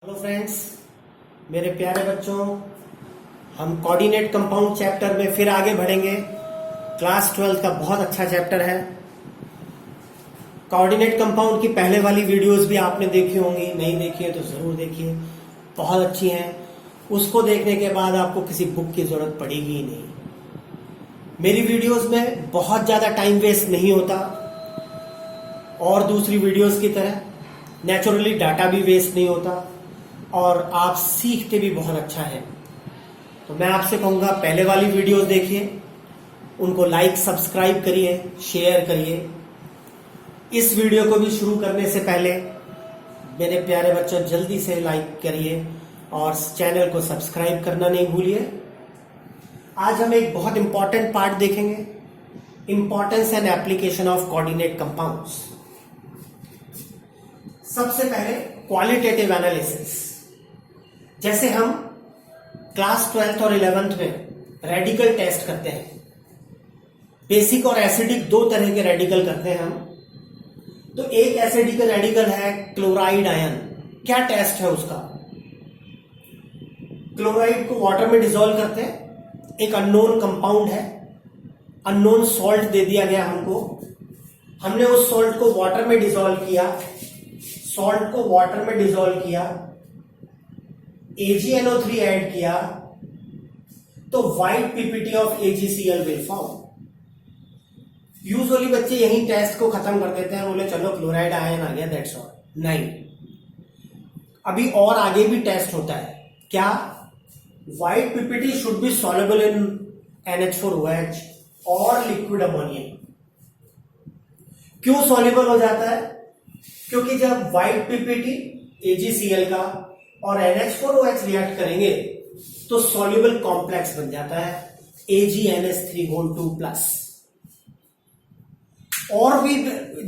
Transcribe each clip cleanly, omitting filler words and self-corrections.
Hello friends, मेरे प्यारे बच्चों, हम कोऑर्डिनेट कंपाउंड चैप्टर में फिर आगे बढ़ेंगे। क्लास 12 का बहुत अच्छा चैप्टर है। कोऑर्डिनेट कंपाउंड की पहले वाली वीडियोस भी आपने देखी होंगी, नहीं देखी है तो जरूर देखिए, बहुत अच्छी हैं। उसको देखने के बाद आपको किसी बुक की जरूरत पड़ेगी ही नहीं। मेरी वीडियोस में बहुत ज्यादा टाइम वेस्ट नहीं होता और दूसरी वीडियोस की तरह नेचुरली डाटा भी वेस्ट नहीं होता और आप सीखते भी बहुत अच्छा है। तो मैं आपसे कहूंगा पहले वाली वीडियोस देखिए, उनको लाइक सब्सक्राइब करिए, शेयर करिए। इस वीडियो को भी शुरू करने से पहले मेरे प्यारे बच्चों जल्दी से लाइक करिए और चैनल को सब्सक्राइब करना नहीं भूलिए। आज हम एक बहुत इंपॉर्टेंट पार्ट देखेंगे, importance and application of coordinate compounds. सबसे पहले क्वालिटेटिव एनालिसिस। जैसे हम क्लास 12th और 11th में रेडिकल टेस्ट करते हैं, बेसिक और एसिडिक दो तरह के रेडिकल करते हैं हम। तो एक एसिडिक रेडिकल है क्लोराइड आयन। क्या टेस्ट है उसका? क्लोराइड को वाटर में डिसॉल्व करते हैं, एक अननोन कंपाउंड है, अननोन सॉल्ट दे दिया गया हमको, हमने उस सॉल्ट को वाटर में डिसॉल्व किया, सॉल्ट को वाटर में डिसॉल्व किया, AgNO3 ऐड किया, तो white PPT of AgCl will form. Usually बच्चे यही टेस्ट को खत्म कर देते हैं, बोले चलो क्लोराइड आयन आ गया, दैट्स ऑल। नहीं, अभी और आगे भी टेस्ट होता है। क्या? White PPT should be soluble in NH4OH और लिक्विड अमोनिया। क्यों सॉल्युबल हो जाता है? क्योंकि जब व्हाइट पीपीटी AgCl का और NH4OH रिएक्ट करेंगे तो सॉल्युबल कॉम्प्लेक्स बन जाता है AgNH3+। और भी,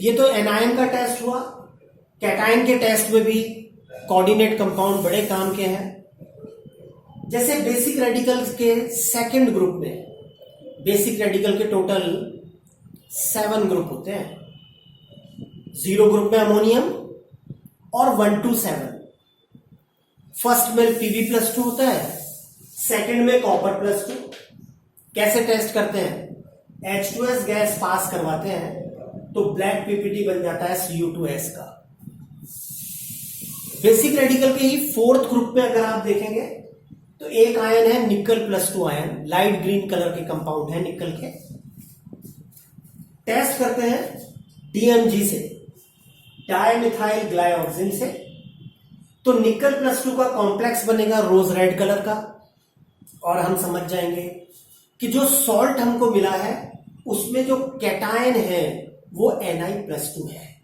ये तो एनायन का टेस्ट हुआ। कैटायन के टेस्ट में भी कोऑर्डिनेट कंपाउंड बड़े काम के हैं। जैसे बेसिक रेडिकल्स के सेकंड ग्रुप में, बेसिक रेडिकल के टोटल 7 ग्रुप होते हैं। 0 ग्रुप में अमोनियम और 1 to 7। फर्स्ट में Pb+2 होता है, सेकंड में Copper+2। कैसे टेस्ट करते हैं? H2S गैस पास करवाते हैं तो ब्लैक पीपीटी बन जाता है Cu2S का। बेसिक रेडिकल के ही 4th ग्रुप में अगर आप देखेंगे तो एक आयन है Nickel+2 ion, light green colour के कंपाउंड है निकल के। टेस्ट करते हैं DMG से, डायमिथाइल ग्लाइऑक्सिन से, तो Nickel+2 का कॉम्प्लेक्स बनेगा रोज रेड कलर का और हम समझ जाएंगे कि जो सॉल्ट हमको मिला है उसमें जो कैटायन है वो Ni+2 है।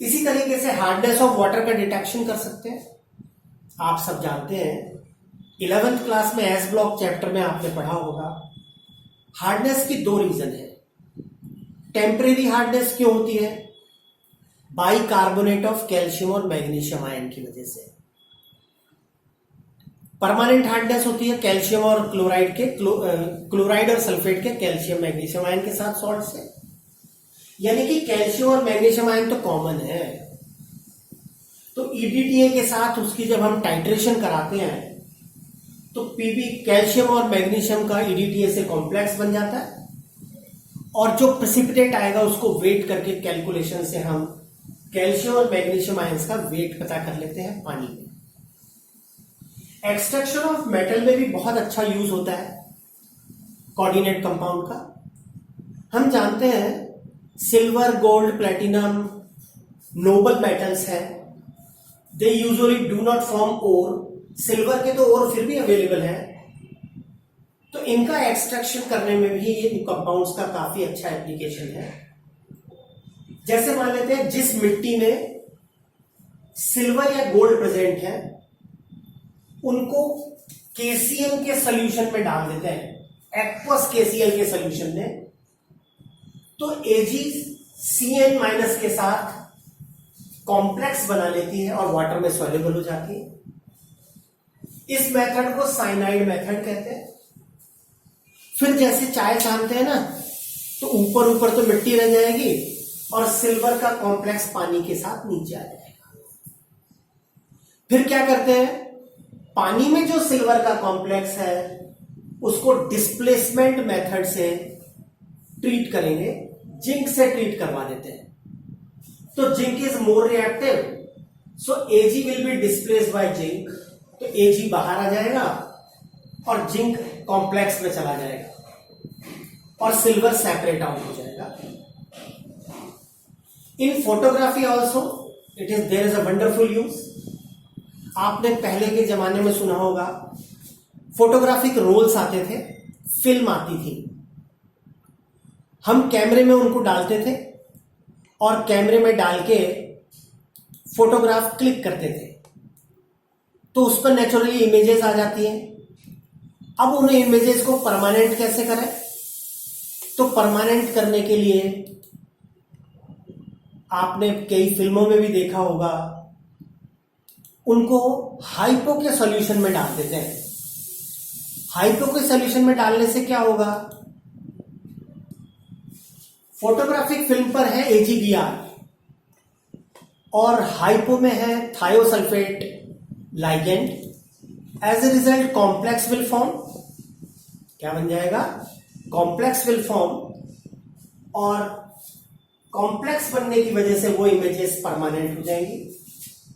इसी तरीके से हार्डनेस ऑफ वाटर का डिटेक्शन कर सकते हैं। आप सब जानते हैं 11th क्लास में एस ब्लॉक चैप्टर में आपने पढ़ा होगा, हार्डनेस की 2 रीजन है। टेम्परेरी हार्डनेस क्यों होती है? बाइकार्बोनेट ऑफ कैल्शियम और मैग्नीशियम आयन की वजह से। परमानेंट हार्डनेस होती है कैल्शियम और क्लोराइड के, क्लोराइड और सल्फेट के कैल्शियम मैग्नीशियम आयन के साथ सॉल्ट से। यानी कि कैल्शियम और मैग्नीशियम आयन तो कॉमन है। तो EDTA के साथ उसकी जब हम टाइट्रेशन कराते हैं तो Pb कैल्शियम और मैग्नीशियम का EDTA से कॉम्प्लेक्स बन जाता है और जो प्रेसिपिटेट आएगा उसको वेट करके कैलकुलेशन से हम कैल्शियम और मैग्नीशियम आयंस का वेट पता कर लेते हैं पानी में। एक्सट्रैक्शन ऑफ मेटल में भी बहुत अच्छा यूज होता है कोऑर्डिनेट कंपाउंड का। हम जानते हैं silver, gold, platinum noble metals हैं। They usually do not form ore. Silver के तो ओर फिर भी अवेलेबल है, तो इनका एक्सट्रैक्शन करने में भी ये कंपाउंड्स का काफी अच्छा एप्लीकेशन है। जैसे मान लेते हैं जिस मिट्टी में सिल्वर या गोल्ड प्रेजेंट है उनको KCl के सॉल्यूशन में डाल देते हैं, एक्वस KCl के सॉल्यूशन में, तो AgCN- के साथ कॉम्प्लेक्स बना लेती है और वाटर में सॉल्युबल हो जाती है। इस मेथड को साइनाइड मेथड कहते हैं। फिर जैसे चाय छानते हैं ना, तो ऊपर ऊपर तो मिट्टी रह जाएगी और सिल्वर का कॉम्प्लेक्स पानी के साथ नीचे आ जाएगा। फिर क्या करते हैं, पानी में जो सिल्वर का कॉम्प्लेक्स है उसको डिस्प्लेसमेंट मेथड से ट्रीट करेंगे, जिंक से ट्रीट करवा देते हैं। तो zinc is more reactive, so Ag will be displaced by zinc, तो Ag बाहर आ जाएगा और जिंक कॉम्प्लेक्स में चला जाएगा और सिल्वर सेपरेट आउट हो जाएगा। In photography also it is there is a wonderful use. आपने पहले के जमाने में सुना होगा फोटोग्राफिक रोल्स आते थे, फिल्म आती थी, हम कैमरे में उनको डालते थे और कैमरे में डाल के फोटोग्राफ क्लिक करते थे, तो उस पर नेचुरली इमेजेस आ जाती हैं। अब उन इमेजेस को परमानेंट कैसे करें, तो परमानेंट करने के लिए आपने कई फिल्मों में भी देखा होगा, उनको हाइपो के सॉल्यूशन में डाल देते हैं। हाइपो के सॉल्यूशन में डालने से क्या होगा, फोटोग्राफिक फिल्म पर है AgBr और हाइपो में है thiosulphate ligand. As a result complex will form, क्या बन जाएगा, कॉम्प्लेक्स विल फॉर्म, और कॉम्प्लेक्स बनने की वजह से वो इमेजेस परमानेंट हो जाएंगी।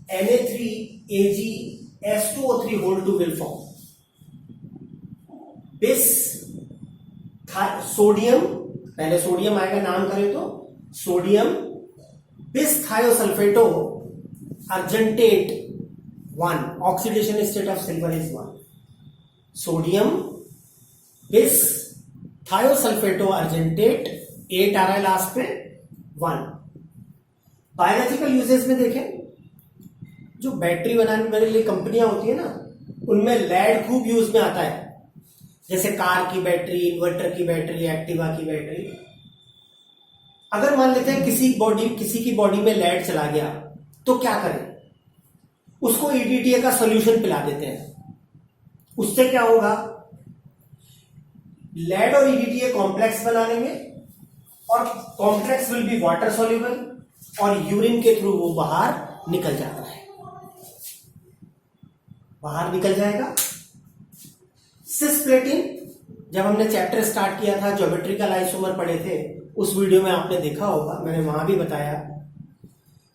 Na3AgS2O3 whole 2 will form. Bis sodium, पहले सोडियम आएगा, नाम करें तो sodium bis thiosulfato argentate 1, oxidation state of silver is 1। Sodium bis thiosulfato argentate 8 आ रहा है लास्ट में 1। बायोलॉजिकल यूजेस में देखें, जो बैटरी बनाने वाली लिए कंपनियां होती है ना, उनमें लेड खूब यूज में आता है, जैसे कार की बैटरी, इन्वर्टर की बैटरी, एक्टिवा की बैटरी। अगर मान लेते हैं किसी की बॉडी में लेड चला गया, तो क्या करें, उसको EDTA का सॉल्यूशन पिला देते हैं। उससे क्या होगा, लेड और EDTA कॉम्प्लेक्स बना लेंगे और complex will be water soluble और यूरिन के थ्रू वो बाहर निकल जाता है, बाहर निकल जाएगा। सिस्प्लेटिन, जब हमने चैप्टर स्टार्ट किया था, ज्योमेट्रिकल आइसोमर पढ़े थे, उस वीडियो में आपने देखा होगा, मैंने वहां भी बताया।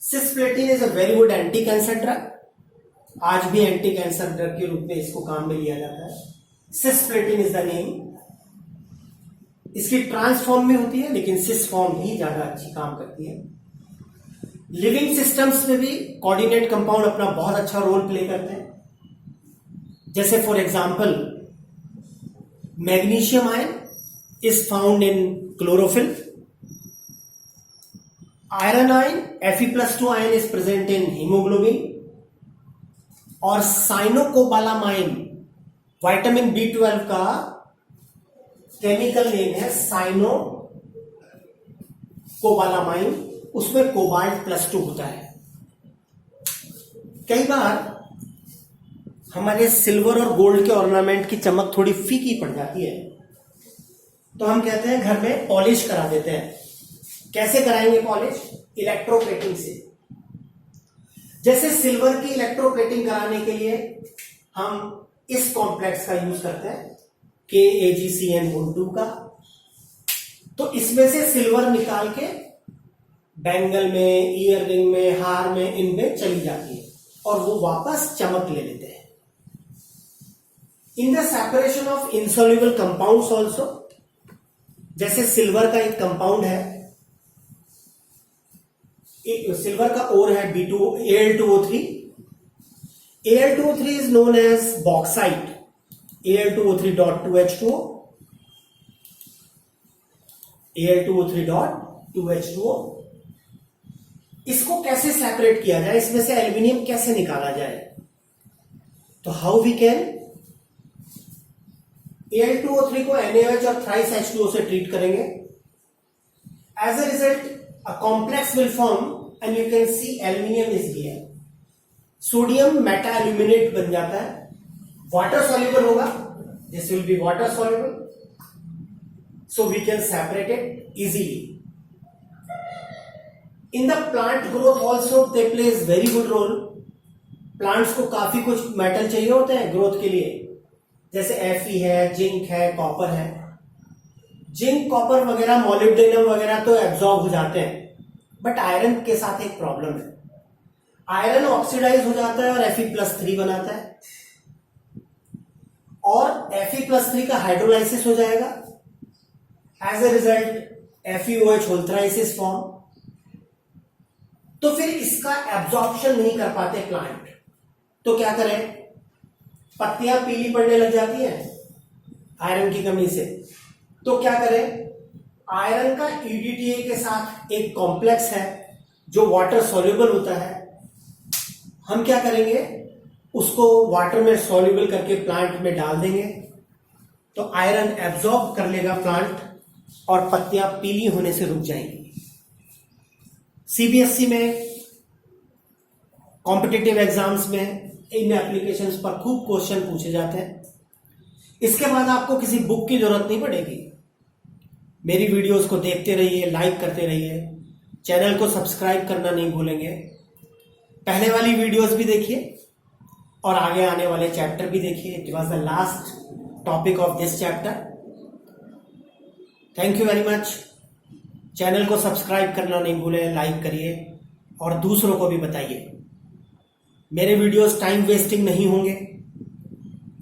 Cisplatin is a very good anti cancer drug, आज भी एंटी कैंसर ड्रग के रूप में इसको काम में लिया जाता है। Cisplatin is the name. इसकी ट्रांसफॉर्म में होती है, लेकिन सिस फॉर्म ही ज्यादा अच्छी काम करती है। लिविंग सिस्टम्स में भी कोऑर्डिनेट कंपाउंड अपना बहुत अच्छा रोल प्ले करते हैं। जैसे for example magnesium ion is found in chlorophyll, iron ion Fe+2 ion is present in haemoglobin, और साइनोकोबालामाइन विटामिन B12 का केमिकल नेम है साइनोकोबालामाइन, उसमें कोबाल्ट +2 होता है। कई बार हमारे सिल्वर और गोल्ड के ऑर्नामेंट की चमक थोड़ी फीकी पड़ जाती है, तो हम कहते हैं घर में पॉलिश करा देते हैं। कैसे कराएंगे पॉलिश, इलेक्ट्रोप्लेटिंग से। जैसे सिल्वर की इलेक्ट्रोप्लेटिंग कराने के लिए हम इस कॉम्प्लेक्स का यूज करते हैं, KAgCN2 का, तो इसमें से सिल्वर निकाल के बैंगल में, ईयर रिंग में, हार में, इनमें चली जाती है और वो वापस चमक ले लेते हैं। In the separation of insoluble compounds also, जैसे सिल्वर का एक कंपाउंड है, सिल्वर का ओर है Al2O3 is known as bauxite, Al2O3.2H2O, Al2O3.2H2O। इसको कैसे सेपरेट किया जाए, इसमें से एल्यूमिनियम कैसे निकाला जाए, तो हाउ वी कैन, Al2O3 को NaOH और थ्राइस H2O से ट्रीट करेंगे। As a result a complex will form and you can see aluminium is here. Sodium Meta aluminate बन जाता है, वाटर सॉल्युबल होगा, this will be water soluble, so we can separate it easily. In the plant growth also they plays very good role. Plants को काफी कुछ metal चाहिए होते हैं ग्रोथ के लिए, जैसे Fe है, जिंक है, कॉपर है। जिंक, कॉपर वगैरह, मोलिब्डेनम वगैरह तो एब्जॉर्ब हो जाते हैं, बट आयरन के साथ एक प्रॉब्लम है। आयरन ऑक्सीडाइज हो जाता है और Fe+3 बनाता है, और Fe+3 का हाइड्रोलाइसिस हो जाएगा। As a result FeOH whole thrice form. तो फिर इसका एब्जॉर्प्शन नहीं कर पाते प्लांट, तो क्या करें? पत्तियां पीली पड़ने लग जाती हैं आयरन की कमी से, तो क्या करें? आयरन का EDTA के साथ एक कॉम्प्लेक्स है जो वाटर सॉल्युबल होता है, हम क्या करेंगे? उसको वाटर में सॉल्युबल करके प्लांट में डाल देंगे, तो आयरन एब्जॉर्ब कर लेगा प्लांट और पत्तियां पीली होने से रुक जाएंगी। CBSE में, कॉम्पिटिटिव एग्जाम्स में इन एप्लीकेशंस पर खूब क्वेश्चन पूछे जाते हैं। इसके बाद आपको किसी बुक की जरूरत नहीं पड़ेगी। मेरी वीडियोस को देखते रहिए, लाइक करते रहिए, चैनल को सब्सक्राइब करना नहीं भूलेंगे। पहले वाली वीडियोस भी देखिए और आगे आने वाले चैप्टर भी देखिए। It was the last topic of this chapter. Thank you very much. Channel को सब्सक्राइब करना नहीं भूलें, लाइक करिए और दूसरों को भी बताइए। मेरे वीडियोस टाइम वेस्टिंग नहीं होंगे,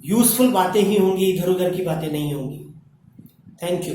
यूजफुल बातें ही होंगी, इधर उधर की बातें नहीं होंगी। Thank you.